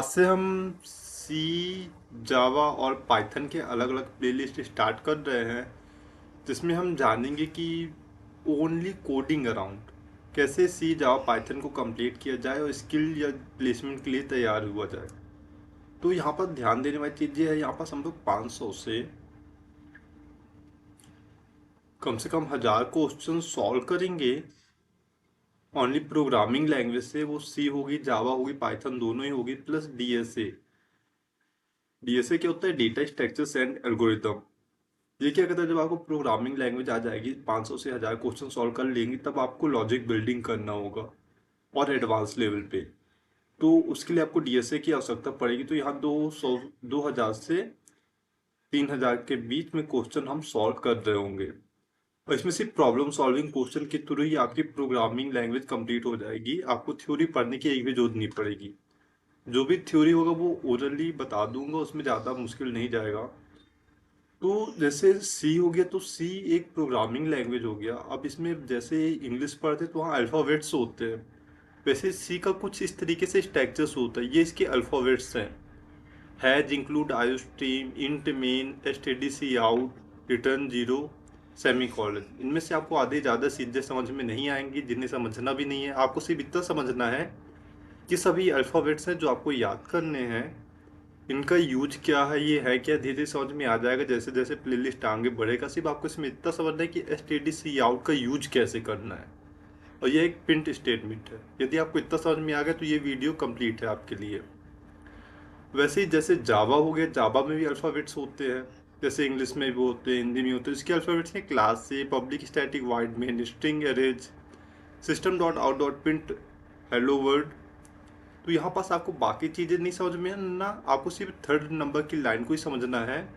आज से हम सी, जावा और पाइथन के अलग अलग प्लेलिस्ट स्टार्ट कर रहे हैं, जिसमें हम जानेंगे कि ओनली कोडिंग अराउंड कैसे सी, जावा, पाइथन को कंप्लीट किया जाए और स्किल या प्लेसमेंट के लिए तैयार हुआ जाए। तो यहाँ पर ध्यान देने वाली चीज़ ये है, यहाँ पर हम लोग 500 से कम से कम 1000 क्वेश्चन सॉल्व करेंगे। ओनली प्रोग्रामिंग लैंग्वेज से वो सी होगी, जावा होगी, पाइथन दोनों ही होगी, प्लस डीएसए। डीएसए क्या होता है? Data structures and algorithm. ये क्या कहता है, जब आपको प्रोग्रामिंग लैंग्वेज आ जाएगी, 500 से 1000 क्वेश्चन सॉल्व कर लेंगे, तब आपको लॉजिक बिल्डिंग करना होगा और एडवांस लेवल पे। तो उसके लिए आपको डीएसए की आवश्यकता पड़ेगी। तो यहाँ 2000 से 3000 के बीच में क्वेश्चन हम सॉल्व कर रहे होंगे, और इसमें सिर्फ प्रॉब्लम सॉल्विंग क्वेश्चन के थ्रू ही आपकी प्रोग्रामिंग लैंग्वेज कंप्लीट हो जाएगी। आपको थ्योरी पढ़ने की एक भी जरूरत नहीं पड़ेगी। जो भी थ्योरी होगा वो ओरली बता दूंगा, उसमें ज़्यादा मुश्किल नहीं जाएगा। तो जैसे सी हो गया, तो सी एक प्रोग्रामिंग लैंग्वेज हो गया। अब इसमें जैसे इंग्लिश पढ़ते तो वहाँ अल्फ़ाबेट्स होते हैं, वैसे सी का कुछ इस तरीके से स्ट्रक्चर्स होता है। ये इसके अल्फ़ाबेट्स हैं: hash, include, iostream, int, main, STD, C out, return zero, semicolon. इनमें से आपको आधे ज़्यादा चीज़ें समझ में नहीं आएंगी, जिन्हें समझना भी नहीं है। आपको सिर्फ इतना समझना है कि सभी अल्फ़ाबेट्स हैं जो आपको याद करने हैं। इनका यूज क्या है, ये है क्या, धीरे धीरे समझ में आ जाएगा जैसे जैसे प्लेलिस्ट आगे बढ़ेगा। सिर्फ आपको इसमें इतना समझना है कि S T D C out का यूज कैसे करना है, और ये एक प्रिंट स्टेटमेंट है। यदि आपको इतना समझ में आ गया तो ये वीडियो कंप्लीट है आपके लिए। वैसे ही जैसे जावा हो गया, जावा में भी अल्फ़ाबेट्स होते हैं, जैसे इंग्लिश में भी होते हैं, हिंदी में होते हैं। इसके अल्फ़ाबेट्स हैं क्लास से, public, static, wide main, string, arrays, system dot out dot print, hello world. तो यहाँ पास आपको बाकी चीज़ें नहीं समझ में है ना, आपको सिर्फ थर्ड नंबर की लाइन को ही समझना है: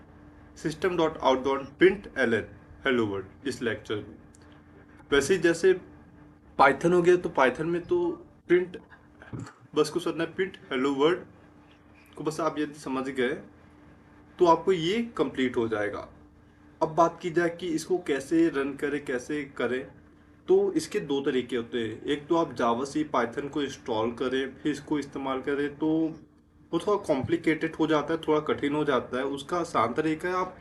system dot out dot print L N, hello world, इस लेक्चर में। वैसे ही जैसे पाइथन हो गया, तो पाइथन में तो प्रिंट, बस को समझना है, प्रिंट हेलो वर्ल्ड को बस आप यदि समझ गए तो आपको ये कंप्लीट हो जाएगा। अब बात की जाए कि इसको कैसे रन करें, कैसे करें, तो इसके दो तरीके होते हैं। एक तो आप जावा सी पाइथन को इंस्टॉल करें फिर इसको इस्तेमाल करें, तो वो थोड़ा कॉम्प्लिकेटेड हो जाता है, थोड़ा कठिन हो जाता है। उसका आसान तरीका है, आप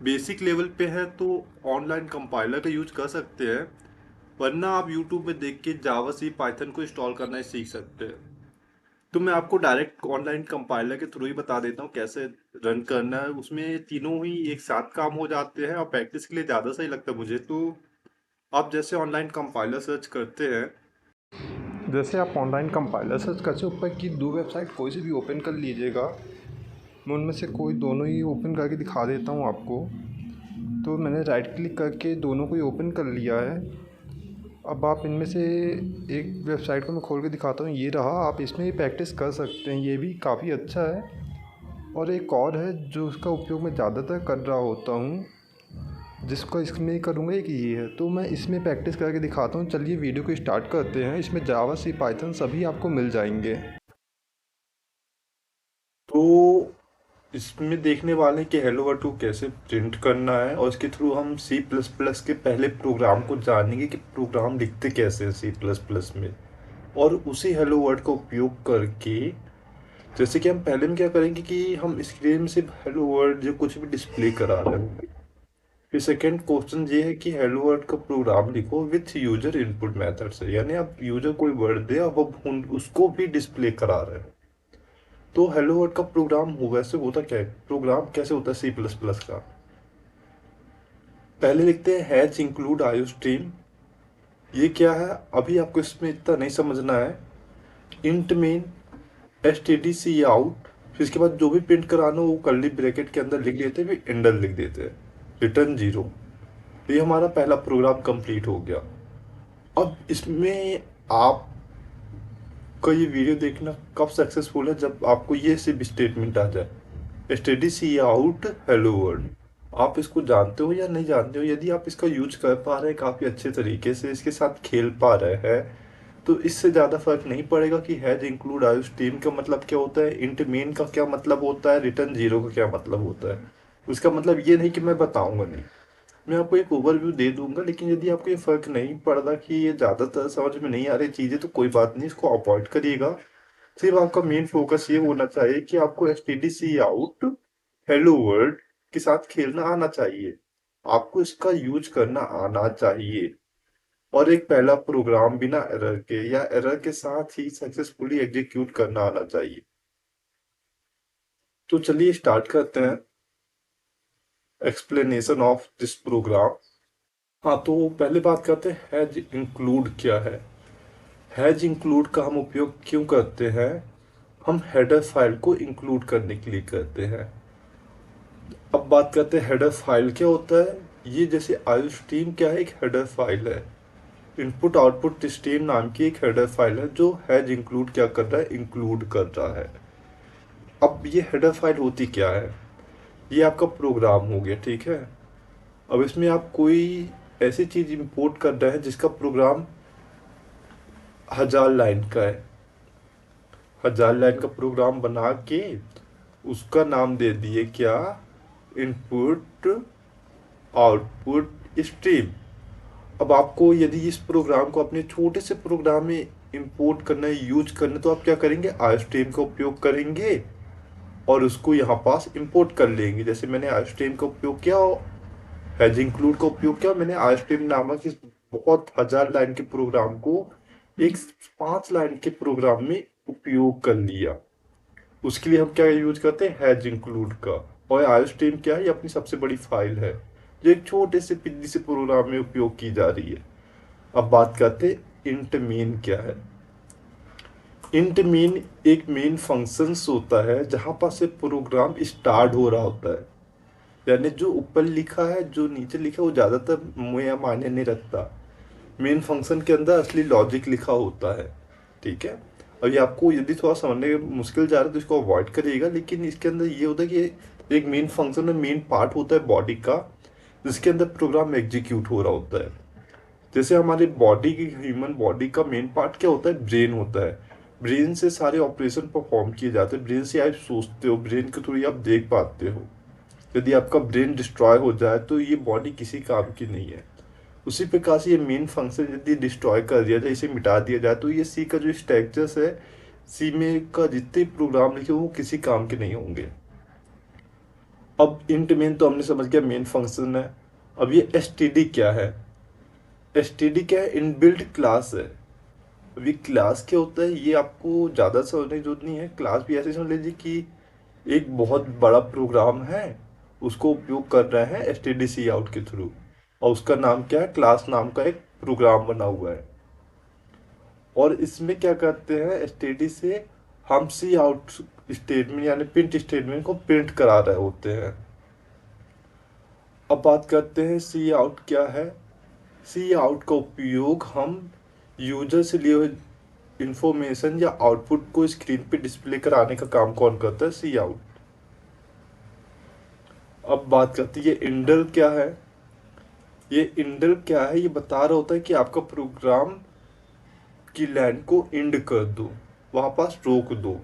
बेसिक लेवल पे है तो ऑनलाइन कंपाइलर का यूज कर सकते हैं, वरना आप यूट्यूब में देख के जावा सी पाइथन को इंस्टॉल करना ही सीख सकते हैं। तो मैं आपको डायरेक्ट ऑनलाइन कंपाइलर के थ्रू ही बता देता हूँ कैसे रन करना है। उसमें तीनों ही एक साथ काम हो जाते हैं और प्रैक्टिस के लिए ज़्यादा सही लगता है मुझे। तो आप जैसे ऑनलाइन कंपाइलर सर्च करते हैं, जैसे आप ऑनलाइन कंपाइलर सर्च करते हैं, ऊपर की दो वेबसाइट कोई से भी ओपन कर लीजिएगा। मैं उनमें से कोई दोनों ही ओपन करके दिखा देता हूँ आपको। तो मैंने राइट क्लिक करके दोनों को ही ओपन कर लिया है। अब आप इनमें से एक वेबसाइट को मैं खोल के दिखाता हूँ, ये रहा। आप इसमें ही प्रैक्टिस कर सकते हैं, ये भी काफ़ी अच्छा है। और एक और है जो उसका उपयोग मैं ज़्यादातर कर रहा होता हूँ, जिसको इसमें करूँगा, एक ये है। तो मैं इसमें प्रैक्टिस करके दिखाता हूँ। चलिए वीडियो को स्टार्ट करते हैं। इसमें जावा सी पाइथन सभी आपको मिल जाएंगे। तो इसमें देखने वाले हैं कि हेलो वर्ल्ड को कैसे प्रिंट करना है, और इसके थ्रू हम सी प्लस प्लस के पहले प्रोग्राम को जानेंगे कि प्रोग्राम लिखते कैसे हैं सी प्लस प्लस में। और उसी हेलो वर्ल्ड का उपयोग करके, जैसे कि हम पहले में क्या करेंगे कि हम स्क्रीन में सिर्फ हेलो वर्ल्ड जो कुछ भी डिस्प्ले करा रहे होंगे। फिर सेकेंड क्वेश्चन ये है कि हेलो वर्ल्ड का प्रोग्राम लिखो विथ यूजर इनपुट मेथड से, यानी आप यूजर कोई वर्ड दे और वो उसको भी डिस्प्ले करा रहे हैं। तो हेलो वर्ल्ड का प्रोग्राम हो वैसे होता क्या है, प्रोग्राम कैसे होता है सी प्लस प्लस का। पहले लिखते हैं हैच, इंक्लूड, आयोस्ट्रीम। ये क्या है अभी आपको इसमें इतना नहीं समझना है। Int, main, S T D C out, फिर इसके बाद जो भी प्रिंट कराना हो वो कर्ली ब्रैकेट के अंदर लिख देते हैं, फिर एंडर लिख देते हैं, रिटर्न जीरो। ये हमारा पहला प्रोग्राम कंप्लीट हो गया। अब इसमें आप का ये वीडियो देखना कब सक्सेसफुल है, जब आपको ये सिर्फ स्टेटमेंट आ जाए: स्टडी सी आउट हेलो वर्ल्ड। आप इसको जानते हो या नहीं जानते हो, यदि आप इसका यूज कर पा रहे हैं काफ़ी अच्छे तरीके से, इसके साथ खेल पा रहे हैं, तो इससे ज़्यादा फर्क नहीं पड़ेगा कि हैज, इंक्लूड, आयुष टीम का मतलब क्या होता है, इंट मेन का क्या मतलब होता है, रिटर्न जीरो का क्या मतलब होता है। उसका मतलब ये नहीं कि मैं बताऊंगा नहीं, मैं आपको एक ओवरव्यू दे दूंगा। लेकिन यदि आपको ये फर्क नहीं पड़ रहा कि ये ज़्यादातर समझ में नहीं आ रही चीज़ें, तो कोई बात नहीं, इसको अवॉइड करिएगा। सिर्फ आपका मेन फोकस ये होना चाहिए कि आपको एसटीडीसी आउट हेलो वर्ल्ड के साथ खेलना आना चाहिए, आपको इसका यूज करना आना चाहिए, और एक पहला प्रोग्राम बिना एरर के या एरर के साथ ही सक्सेसफुली एग्जीक्यूट करना आना चाहिए। तो चलिए स्टार्ट करते हैं एक्सप्लेनेशन ऑफ दिस प्रोग्राम। हाँ, तो पहले बात करते हैं हैज इंक्लूड क्या है। हैज इंक्लूड का हम उपयोग क्यों करते हैं? हम हेडर फाइल को इंक्लूड करने के लिए करते हैं। अब बात करते हैं हेडर फाइल क्या होता है। ये जैसे आयु स्ट्रीम क्या है, एक हेडर फाइल है। इनपुट आउटपुट स्ट्रीम नाम की एक हेडर फाइल है जो हैज इंक्लूड क्या कर रहा है, इंक्लूड कर रहा है। अब ये हेडर फाइल होती क्या है? ये आपका प्रोग्राम हो गया, ठीक है। अब इसमें आप कोई ऐसी चीज इंपोर्ट कर रहे हैं जिसका प्रोग्राम 1000 लाइन का है। 1000 लाइन का प्रोग्राम बना के उसका नाम दे दिए क्या, इनपुट आउटपुट स्ट्रीम। अब आपको यदि इस प्रोग्राम को अपने छोटे से प्रोग्राम में इंपोर्ट करना है, यूज करना है, तो आप क्या करेंगे, आई स्ट्रीम का उपयोग करेंगे और उसको यहाँ पास इंपोर्ट कर लेंगे। जैसे मैंने आई स्ट्रीम का उपयोग किया, हैज इंक्लूड का उपयोग किया, मैंने आई स्ट्रीम नामक इस बहुत 1000 लाइन के प्रोग्राम को एक 5 लाइन के प्रोग्राम में उपयोग कर लिया। उसके लिए हम क्या यूज करते हैं, हैज इंक्लूड का। और आई स्ट्रीम क्या है, ये अपनी सबसे बड़ी फाइल है जो एक छोटे से पिद्दी से प्रोग्राम में उपयोग की जा रही है। अब बात करते हैं इंट मेन क्या है। इंट मेन एक मेन फंक्शंस होता है जहां पर से प्रोग्राम स्टार्ट हो रहा होता है। यानी जो ऊपर लिखा है जो नीचे लिखा है वो ज्यादातर मुझे मायने नहीं रखता। मेन फंक्शन के अंदर असली लॉजिक लिखा होता है, ठीक है। अब ये आपको यदि थोड़ा समझने में मुश्किल जा रहा है तो इसको अवॉइड करिएगा, लेकिन इसके अंदर ये होता है कि एक मेन फंक्शन में मेन पार्ट होता है बॉडी का, जिसके अंदर प्रोग्राम एग्जीक्यूट हो रहा होता है। जैसे हमारी बॉडी की, ह्यूमन बॉडी का मेन पार्ट क्या होता है, ब्रेन होता है। ब्रेन से सारे ऑपरेशन परफॉर्म किए जाते हैं, ब्रेन से आप सोचते हो, ब्रेन के थ्रू आप देख पाते हो। यदि आपका ब्रेन डिस्ट्रॉय हो जाए तो ये बॉडी किसी काम की नहीं है। उसी प्रकार से ये मेन फंक्शन यदि डिस्ट्रॉय कर दिया जाए, इसे मिटा दिया जाए, तो ये सी का जो स्ट्रक्चर्स है, सी में का जितने प्रोग्राम लिखे वो किसी काम के नहीं होंगे। अब इंट मेन तो हमने समझ गया मेन फंक्शन है। अब ये एसटीडी क्या है? एसटीडी क्या है, इनबिल्ट क्लास है। अभी क्लास क्या होता है ये आपको ज़्यादा समझने की जरूरत नहीं है। क्लास भी ऐसे समझ लीजिए कि एक बहुत बड़ा प्रोग्राम है, उसको उपयोग कर रहे हैं एसटीडीसी आउट के थ्रू, और उसका नाम क्या है, क्लास नाम का एक प्रोग्राम बना हुआ है। और इसमें क्या करते हैं, एसटीडी से हम सी आउट स्टेटमेंट यानी प्रिंट स्टेटमेंट को प्रिंट करा रहे होते हैं। अब बात करते हैं सी आउट क्या है। सी आउट का उपयोग हम यूजर से लिए हुए इंफॉर्मेशन या आउटपुट को स्क्रीन पे डिस्प्ले कराने का काम कौन करता है, सी आउट। अब बात करते हैं ये इंडल क्या है। ये इंडल क्या है, ये बता रहा होता है कि आपका प्रोग्राम की लाइन को इंड कर दो, वहां पास रोक दो।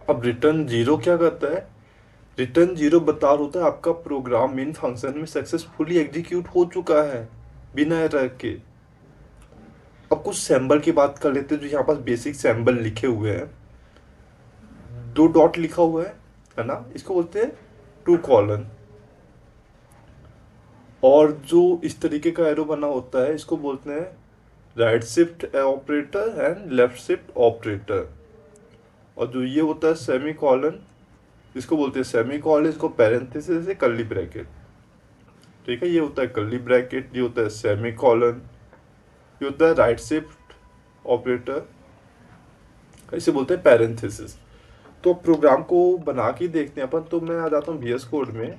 अब रिटर्न जीरो क्या करता है, रिटर्न जीरो बता रहा होता है आपका प्रोग्राम मेन फंक्शन में सक्सेसफुली एग्जीक्यूट हो चुका है बिना एरर के। अब कुछ सैम्बल की बात कर लेते हैं, जो यहाँ पास बेसिक सैम्बल लिखे हुए हैं। 2 डॉट लिखा हुआ है ना, इसको बोलते हैं टू कॉलन। और जो इस तरीके का एरो बना होता है इसको बोलते हैं right shift operator and left shift operator. और जो ये होता है सेमी कॉलन, इसको बोलते हैं सेमी कॉलन, इसको पैरेंथेसिस से कर्ली ब्रैकेट, ठीक है। ये होता है कर्ली ब्रैकेट, ये होता है सेमी कॉलन, ये होता है राइट शिफ्ट ऑपरेटर, इसे बोलते हैं पैरेंथेसिस। तो प्रोग्राम को बना के देखते हैं अपन। तो मैं आ जाता हूँ VS कोड में।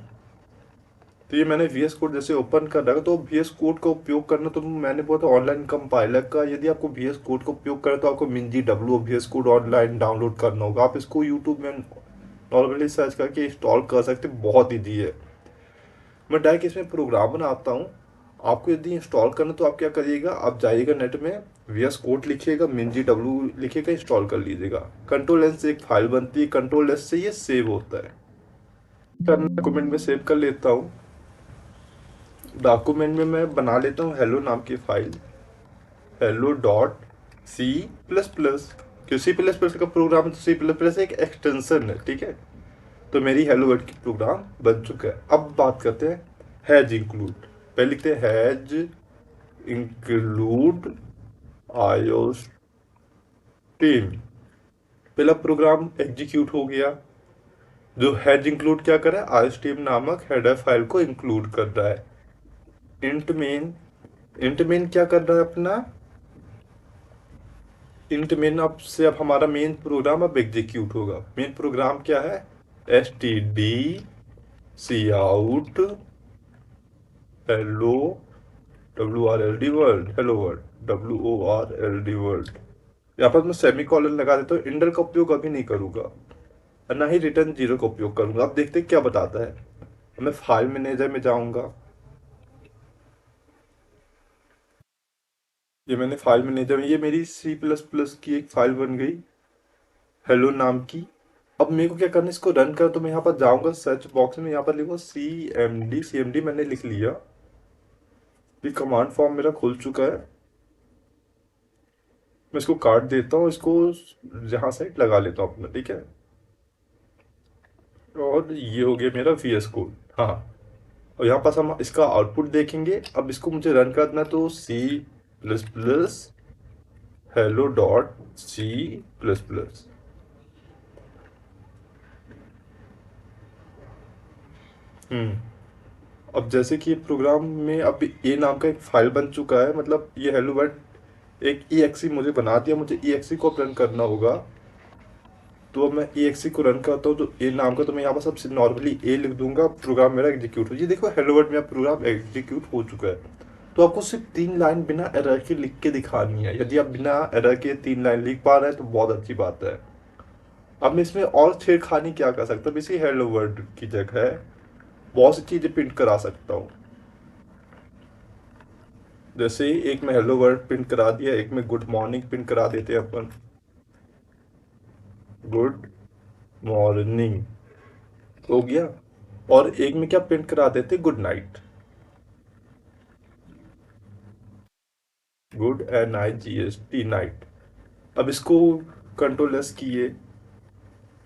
तो ये मैंने VS कोड जैसे ओपन कर रखा, तो VS कोड का उपयोग करना, तो मैंने बोला था ऑनलाइन कंपाइलर का, यदि आपको VS कोड का उपयोग करें तो आपको मिंजी डब्ल्यू VS कोड ऑनलाइन डाउनलोड करना होगा। आप इसको यूट्यूब में नॉर्मली सर्च करके इंस्टॉल कर सकते, बहुत ईजी है। मैं डायरेक्ट इसमें प्रोग्राम बनाता हूँ। आपको यदि इंस्टॉल करना तो आप क्या करिएगा, आप जाइएगा नेट में, VS कोड लिखिएगा, मिंजी डब्ल्यू लिखिएगा, इंस्टॉल कर लीजिएगा। कंट्रोल एस से एक फाइल बनती है, कंट्रोल एस से ये सेव होता है। डॉक्यूमेंट में सेव कर लेता हूँ। डॉक्यूमेंट में मैं बना लेता हूँ हेलो नाम की फाइल, hello.c++। क्यों सी प्लस प्लस का प्रोग्राम है, तो सी प्लस प्लस एक एक्सटेंशन है, ठीक है। तो मेरी हेलो वर्ल्ड की प्रोग्राम बन चुका है। अब बात करते हैं हैज इंक्लूड। पहले लिखते हैं हैज इंक्लूड आईओएस टीम। पहला प्रोग्राम एग्जीक्यूट हो गया। जो हैज इंक्लूड क्या कर रहा है, आईओएस टीम नामक हेडर फाइल को इंक्लूड कर रहा है। इंट मेन क्या कर रहा है अपना, इंट मेन अब हमारा मेन प्रोग्राम अब एग्जीक्यूट होगा। मेन प्रोग्राम क्या है, S T D C out hello W R L D world, hello world W O R L D world. यहाँ पर मैं सेमी कॉलन लगा देता हूँ। इंडर का उपयोग अभी नहीं करूंगा और ना ही रिटर्न जीरो का उपयोग करूंगा। अब देखते हैं क्या बताता है। मैं फाइल मैनेजर में जाऊंगा। ये मैंने फाइल मैनेजर में, ये मेरी सी प्लस प्लस की एक फाइल बन गई हेलो नाम की। अब मेरे को क्या करना है, इसको रन कर। तो मैं यहाँ पर जाऊंगा सर्च बॉक्स में, यहाँ पर लिखूंगा सी एम डी मैंने लिख लिया। ये कमांड फॉर्म मेरा खुल चुका है। मैं इसको काट देता हूँ, इसको जहाँ से लगा लेता हूँ अपना, ठीक है। और ये हो गया मेरा वी एस कोड। हाँ, और यहाँ पास हम इसका आउटपुट देखेंगे। अब इसको मुझे रन करना है, तो C plus plus hello dot C plus plus. अब जैसे कि प्रोग्राम में अब ए नाम का एक फाइल बन चुका है, मतलब ये हेलो वर्ड एक ई एक्सी मुझे बना दिया। मुझे ई एक्सी को रन करना होगा। तो अब मैं ई एक्सी को रन करता हूँ, तो ए नाम का, तो मैं यहाँ पर सबसे नॉर्मली ए लिख दूंगा। प्रोग्राम मेरा एग्जीक्यूट हो, ये देखो हेलो वर्ड मेरा प्रोग्राम एग्जीक्यूट हो चुका है। तो आपको सिर्फ 3 लाइन बिना एरर के लिख के दिखानी है। यदि आप बिना एरर के 3 लाइन लिख पा रहे हैं तो बहुत अच्छी बात है। अब मैं इसमें और छेड़खानी क्या कर सकता हूँ, इसी हेलो वर्ड की जगह बहुत सी चीज़ें प्रिंट करा सकता हूँ। जैसे एक में हेलो वर्ड प्रिंट करा दिया, एक में गुड मॉर्निंग प्रिंट करा देते हैं अपन, गुड मॉर्निंग हो गया। और एक में क्या प्रिंट करा देते, गुड नाइट, गुड एन आई जी एस टी नाइट। अब इसको कंट्रोल एस किए,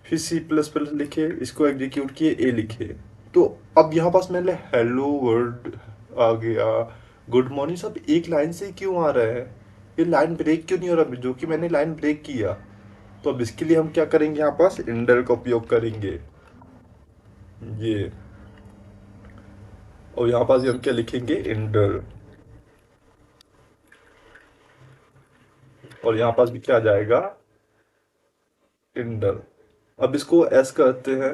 फिर सी प्लस प्लस लिखे, इसको एग्जीक्यूट किए, ए लिखे। तो अब यहाँ पास मैंने हेलो वर्ड आ गया, गुड मॉर्निंग, सब एक लाइन से क्यों आ रहा है, ये लाइन ब्रेक क्यों नहीं हो रहा, जो कि मैंने लाइन ब्रेक किया। तो अब इसके लिए हम क्या करेंगे, यहाँ पास इंडर का उपयोग करेंगे ये। और यहाँ पास हम क्या लिखेंगे, इंडर। और यहाँ पास भी क्या आ जाएगा, इंडर। अब इसको एस करते हैं।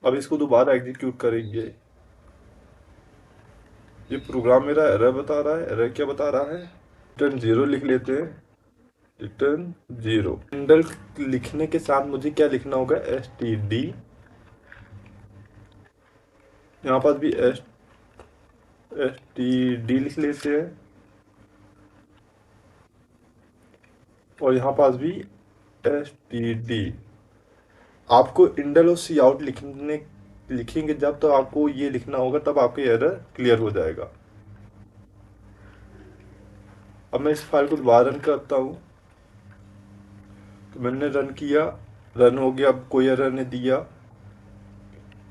अब इसको दोबारा एग्जीक्यूट करेंगे। ये प्रोग्राम मेरा एरर बता रहा है। एरर क्या बता रहा है, रिटर्न जीरो लिख लेते हैं, रिटर्न जीरो। इंडर लिखने के साथ मुझे क्या लिखना होगा, एस टी डी, यहाँ पास भी एस टी डी लिख लेते हैं। और यहाँ पास भी एस टी डी। आपको इंडल और सी आउट लिखेंगे जब, तो आपको ये लिखना होगा, तब आपका एरर क्लियर हो जाएगा। अब मैं इस फाइल को दोबारा रन करता हूँ। तो मैंने रन किया, रन हो गया, अब कोई एरर नहीं दिया।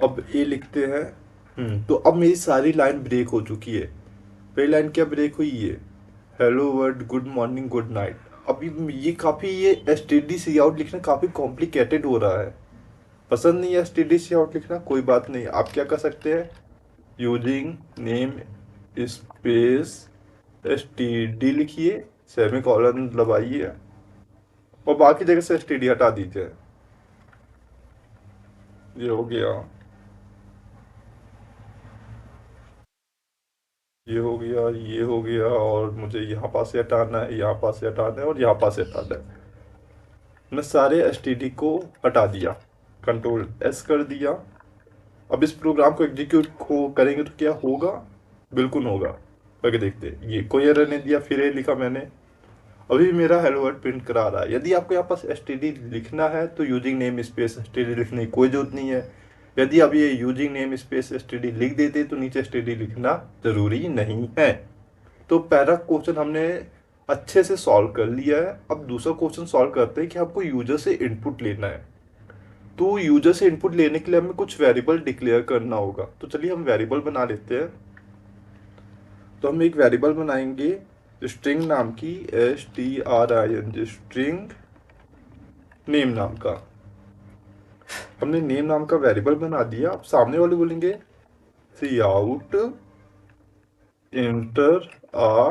अब ए लिखते हैं। तो अब मेरी सारी लाइन ब्रेक हो चुकी है। पहली लाइन क्या ब्रेक हुई है, hello word good morning good night. अभी ये S T D C out लिखना काफ़ी कॉम्प्लिकेटेड हो रहा है। पसंद नहीं है S T D C out लिखना, कोई बात नहीं। आप क्या कर सकते हैं, using namespace S T D लिखिए, सेमी कॉलन दबाइए और बाकी जगह से एस टी डी हटा दीजिए। ये हो गया, ये हो गया, ये हो गया। और मुझे यहाँ पास से हटाना है, यहाँ पास से हटाना है और यहाँ पास से हटाना है। मैं सारे एस टी डी को हटा दिया, कंट्रोल एस कर दिया। अब इस प्रोग्राम को एग्जीक्यूट करेंगे तो क्या होगा, बिल्कुल होगा। करके देखते हैं। ये कोई एरर नहीं दिया, फिर ये लिखा मैंने, अभी भी मेरा हेलो वर्ड प्रिंट करा रहा है। यदि आपको यहाँ पास एस टी डी लिखना है तो using namespace S T D लिखने की कोई जरूरत नहीं है। यदि आप ये using namespace S T D लिख देते तो नीचे एस टी डी लिखना जरूरी नहीं है। तो पहला क्वेश्चन हमने अच्छे से सॉल्व कर लिया है। अब दूसरा क्वेश्चन सॉल्व करते हैं कि हमको यूजर से इनपुट लेना है। तो यूजर से इनपुट लेने के लिए हमें कुछ वेरिएबल डिक्लेयर करना होगा। तो चलिए हम वेरिएबल बना लेते हैं। तो हम एक वेरिएबल बनाएंगे स्ट्रिंग नाम की, STRING, स्ट्रिंग नेम नाम का। हमने नेम नाम का वेरिएबल बना दिया। अब सामने वाले बोलेंगे सी आउट इंटर आ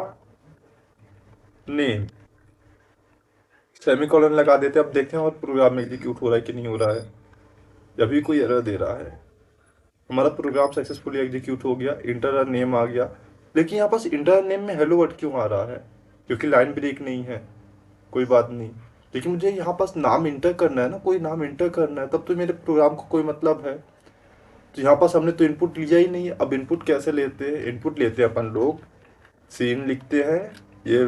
नेम, सेमीकोलन लगा देते हैं। अब देखते हैं और प्रोग्राम एग्जीक्यूट हो रहा है कि नहीं हो रहा है। जब भी कोई एरर दे रहा है। हमारा प्रोग्राम सक्सेसफुली एग्जीक्यूट हो गया, इंटर नेम आ गया। लेकिन यहाँ पास इंटर नेम में हेलो वर्ड क्यों आ रहा है? क्योंकि लाइन ब्रेक नहीं है। कोई बात नहीं, लेकिन मुझे यहाँ पास नाम इंटर करना है ना, कोई नाम इंटर करना है, तब तो मेरे प्रोग्राम को कोई मतलब है। तो यहाँ पास हमने तो इनपुट लिया ही नहीं है। अब इनपुट कैसे लेते हैं? इनपुट लेते हैं अपन लोग, सीन लिखते हैं, ये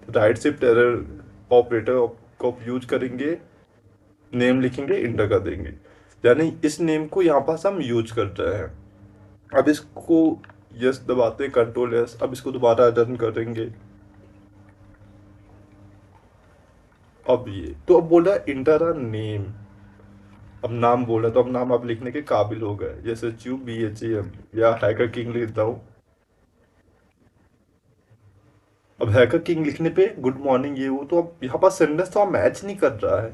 राइट शिफ्ट एरर ऑपरेटर का यूज करेंगे, नेम लिखेंगे, इंटर कर देंगे। यानी इस नेम को यहाँ पास हम यूज कर रहे हैं। अब इसको यस दबाते हैं, कंट्रोल यस। अब इसको दोबारा रन करेंगे। अब ये तो अब बोल रहा है इंटर अ नेम। अब नाम बोला तो अब नाम आप लिखने के काबिल हो गए, जैसे HUBHAM या हैकर किंग लिखता हूँ। अब हैकर किंग लिखने पे गुड मॉर्निंग ये वो, तो अब यहाँ पास सेंटेंस तो मैच नहीं कर रहा है।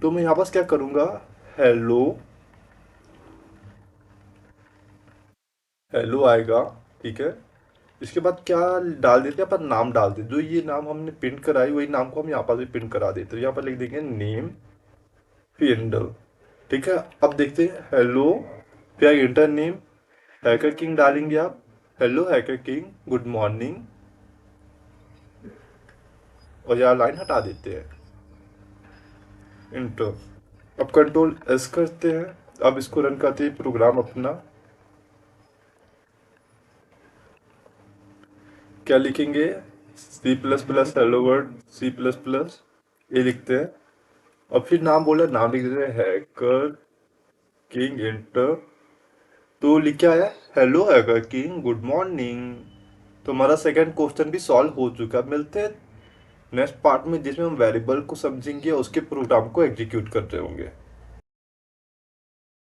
तो मैं यहाँ पास क्या करूँगा, हेलो, हेलो आएगा, ठीक है। इसके बाद क्या डाल देते हैं अपन, नाम डाल देते। जो ये नाम हमने प्रिंट कराई वही नाम को हम यहाँ पर भी प्रिंट करा देते हैं। यहाँ पर लिख देंगे नेम फिंडल, ठीक है। अब देखते हैं हेलो, फिर इंटर नेम, हैकर किंग डालेंगे आप, hello hacker king good morning, और यहाँ लाइन हटा देते हैं, इंटर। अब कंट्रोल एस करते हैं। अब इसको रन करते हैं प्रोग्राम अपना। क्या लिखेंगे, C++ हेलो वर्ल्ड C++ ये लिखते हैं। और फिर नाम बोला, नाम लिख देते हैं हैकर किंग, इंटर। तो लिख के आया hello hacker king good morning. तो हमारा सेकंड क्वेश्चन भी सॉल्व हो चुका है। मिलते हैं नेक्स्ट पार्ट में, जिसमें हम वेरिएबल को समझेंगे और उसके प्रोग्राम को एग्जीक्यूट करते होंगे।